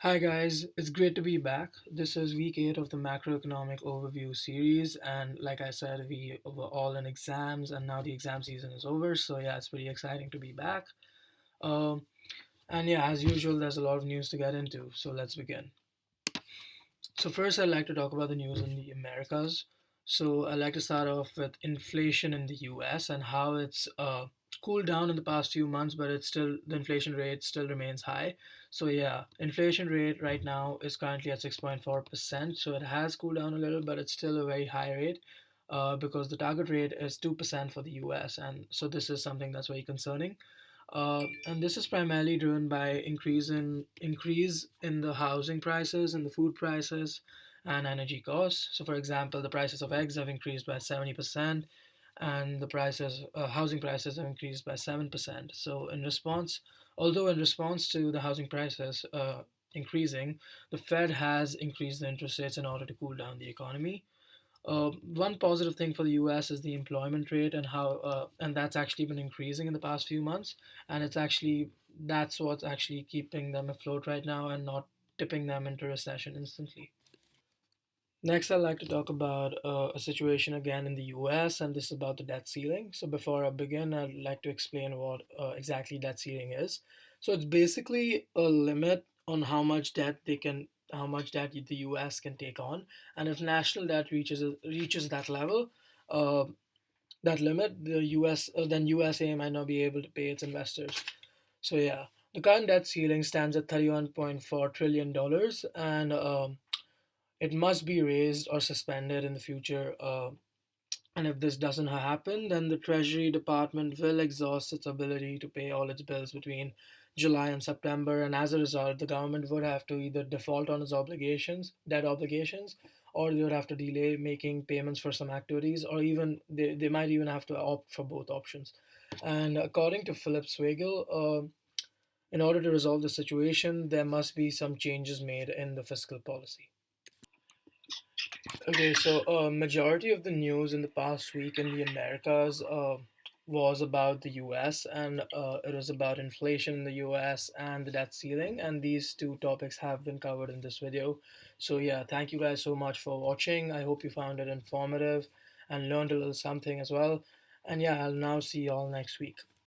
Hi guys, it's great to be back. This is week 8 of the macroeconomic overview series, and like I said, we were all in exams, and now the exam season is over. So yeah, it's pretty exciting to be back. Um, and yeah, as usual, there's a lot of news to get into. So let's begin. So first, I'd like to talk about the news in the Americas. So I'd like to start off with inflation in the U.S. and how it's cooled down in the past few months, but it's still the inflation rate still remains high. So yeah, inflation rate right now is currently at 6.4%. So it has cooled down a little, but it's still a very high rate. Because the target rate is 2% for the US, and so this is something that's very concerning. And this is primarily driven by increase in the housing prices and the food prices and energy costs. So, for example, the prices of eggs have increased by 70%, and the housing prices have increased by 7%. So, although in response to the housing prices increasing, the Fed has increased the interest rates in order to cool down the economy. One positive thing for the U.S. is the employment rate and that's actually been increasing in the past few months, and that's what's actually keeping them afloat right now and not tipping them into recession instantly. Next, I'd like to talk about a situation again in the US, and this is about the debt ceiling. So, before I begin, I'd like to explain what exactly debt ceiling is. So, it's basically a limit on how much debt the US can take on, and if national debt reaches that level, uh, that limit, then USA might not be able to pay its investors. So, yeah, the current debt ceiling stands at $31.4 trillion, and it must be raised or suspended in the future. And if this doesn't happen, then the Treasury Department will exhaust its ability to pay all its bills between July and September. And as a result, the government would have to either default on its debt obligations, or they would have to delay making payments for some activities, or even they might even have to opt for both options. And according to Philip Swagel, in order to resolve the situation, there must be some changes made in the fiscal policy. Okay, so majority of the news in the past week in the Americas was about the U.S. and it was about inflation in the U.S. and the debt ceiling, and these two topics have been covered in this video. So yeah, thank you guys so much for watching. I hope you found it informative and learned a little something as well. And yeah, I'll now see you all next week.